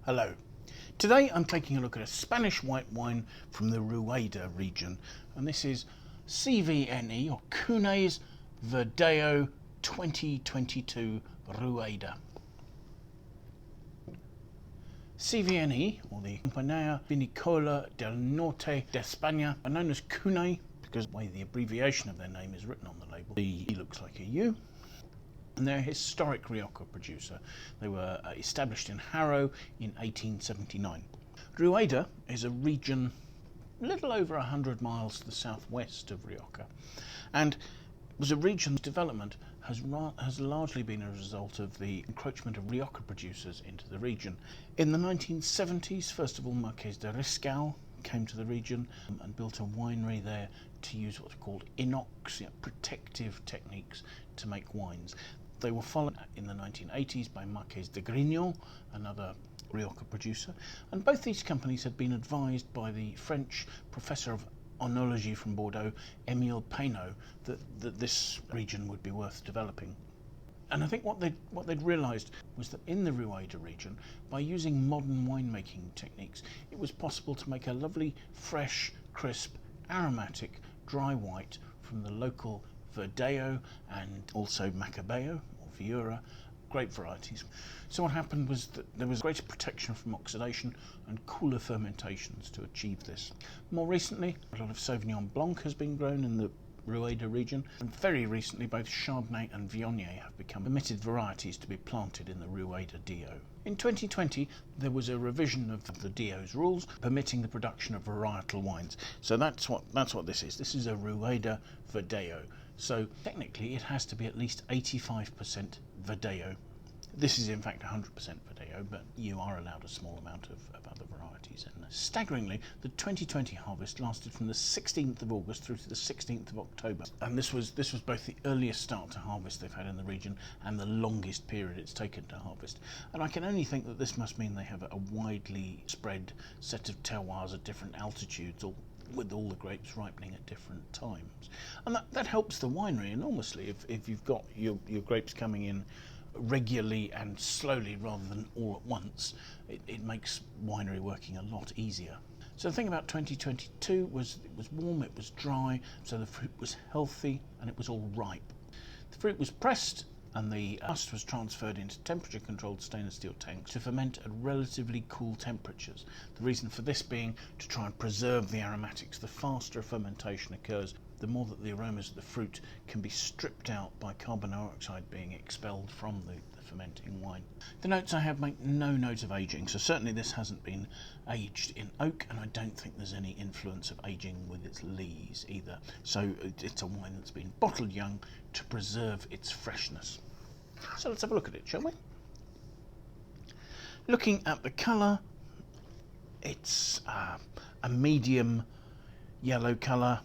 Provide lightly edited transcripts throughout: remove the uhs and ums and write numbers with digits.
Hello. Today I'm taking a look at a Spanish white wine from the Rueda region, and this is CVNE or Cune Verdejo 2022 Rueda. CVNE, or the Compañia Vinicola del Norte de España, are known as Cune because the way the abbreviation of their name is written on the label. The E looks like a U. And they're a historic Rioja producer. They were established in Haro in 1879. Rueda is a region a little over 100 miles to the southwest of Rioja, and was a region's development has largely been a result of the encroachment of Rioja producers into the region. In the 1970s, first of all, Marqués de Riscal came to the region and built a winery there to use what's called inox, protective techniques to make wines. They were followed in the 1980s by Marqués de Grignon, another Rioja producer, and both these companies had been advised by the French professor of oenology from Bordeaux, Émile Peynaud, that this region would be worth developing. And I think what they'd realised was that in the Rueda region, by using modern winemaking techniques, it was possible to make a lovely, fresh, crisp, aromatic, dry white from the local Verdejo and also Macabeo or Viura grape varieties. So what happened was that there was greater protection from oxidation and cooler fermentations to achieve this. More recently, a lot of Sauvignon Blanc has been grown in the Rueda region, and very recently both Chardonnay and Viognier have become permitted varieties to be planted in the Rueda DO. In 2020 there was a revision of the DO's rules permitting the production of varietal wines. So that's what this is. This is a Rueda Verdejo. So technically it has to be at least 85% Verdejo. This is in fact 100% Verdejo, but you are allowed a small amount of other varieties. And staggeringly, the 2020 harvest lasted from the 16th of August through to the 16th of October. And this was both the earliest start to harvest they've had in the region and the longest period it's taken to harvest. And I can only think that this must mean they have a widely spread set of terroirs at different altitudes, with all the grapes ripening at different times. And that helps the winery enormously if you've got your grapes coming in regularly and slowly rather than all at once. It makes winery working a lot easier. So the thing about 2022 was it was warm, it was dry, so the fruit was healthy and it was all ripe. The fruit was pressed and the must was transferred into temperature controlled stainless steel tanks to ferment at relatively cool temperatures. The reason for this being to try and preserve the aromatics. The faster fermentation occurs, the more that the aromas of the fruit can be stripped out by carbon dioxide being expelled from the fermenting wine. The notes I have make no note of aging, so certainly this hasn't been aged in oak, and I don't think there's any influence of aging with its lees either. So it's a wine that's been bottled young to preserve its freshness. So let's have a look at it, shall we? Looking at the colour, it's a medium yellow colour,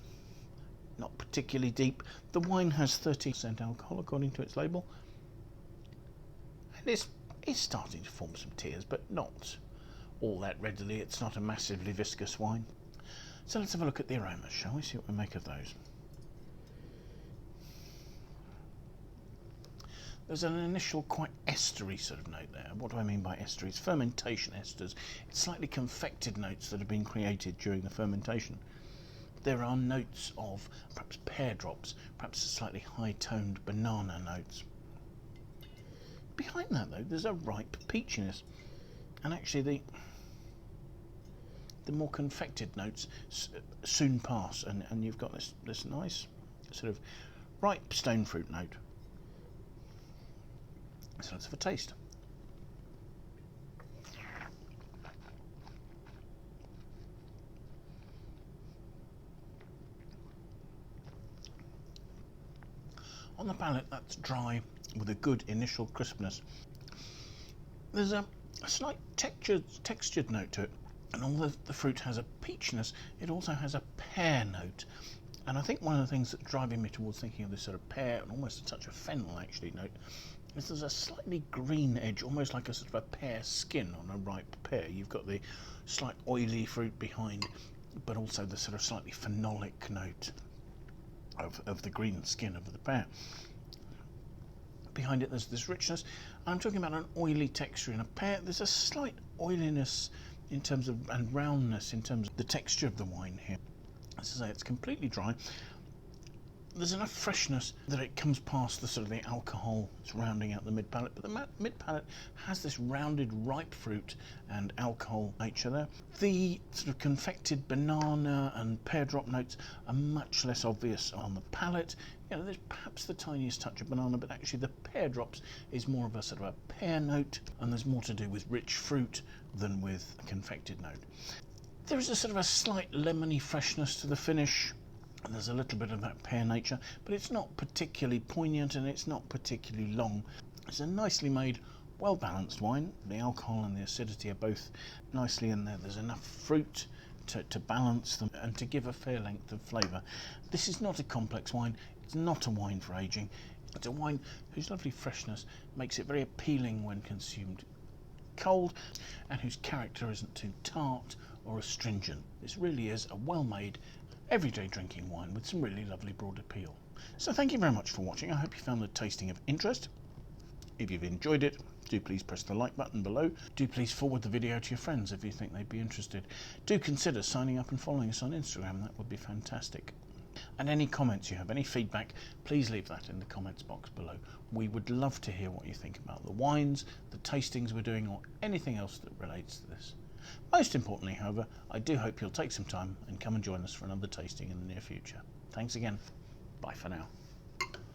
not particularly deep. The wine has 30% alcohol according to its label, and it's starting to form some tears, but not all that readily. It's not a massively viscous wine. So let's have a look at the aromas, shall we? See what we make of those. There's an initial quite estery sort of note there. What do I mean by estery? It's fermentation esters. It's slightly confected notes that have been created during the fermentation. There are notes of perhaps pear drops, perhaps slightly high-toned banana notes. Behind that, though, there's a ripe peachiness, and actually the more confected notes soon pass, and you've got this nice sort of ripe stone fruit note. So let's have a taste. On the palate, that's dry with a good initial crispness. There's a slight textured note to it, and although the fruit has a peachiness, it also has a pear note. And I think one of the things that's driving me towards thinking of this sort of pear and almost a touch of fennel actually note is there's a slightly green edge, almost like a sort of a pear skin on a ripe pear. You've got the slight oily fruit behind, but also the sort of slightly phenolic note of the green skin of the pear. Behind it there's this richness, I'm talking about an oily texture in a pear. There's a slight oiliness in terms of, and roundness in terms of the texture of the wine here. As I say, it's completely dry. There's enough freshness that it comes past the sort of the alcohol. It's rounding out the mid palate, but the mid palate has this rounded ripe fruit and alcohol nature there. The sort of confected banana and pear drop notes are much less obvious on the palate. You know, there's perhaps the tiniest touch of banana, but actually the pear drops is more of a sort of a pear note, and there's more to do with rich fruit than with a confected note. There is a sort of a slight lemony freshness to the finish. And there's a little bit of that pear nature, but it's not particularly poignant and it's not particularly long. It's a nicely made, well-balanced wine. The alcohol and the acidity are both nicely in there. There's enough fruit to balance them and to give a fair length of flavour. This is not a complex wine. It's not a wine for ageing. It's a wine whose lovely freshness makes it very appealing when consumed cold, and whose character isn't too tart or astringent. This really is a well-made, everyday drinking wine with some really lovely broad appeal. So thank you very much for watching. I hope you found the tasting of interest. If you've enjoyed it, do please press the like button below. Do please forward the video to your friends if you think they'd be interested. Do consider signing up and following us on Instagram. That would be fantastic. And any comments you have, any feedback, please leave that in the comments box below. We would love to hear what you think about the wines, the tastings we're doing, or anything else that relates to this. Most importantly, however, I do hope you'll take some time and come and join us for another tasting in the near future. Thanks again. Bye for now.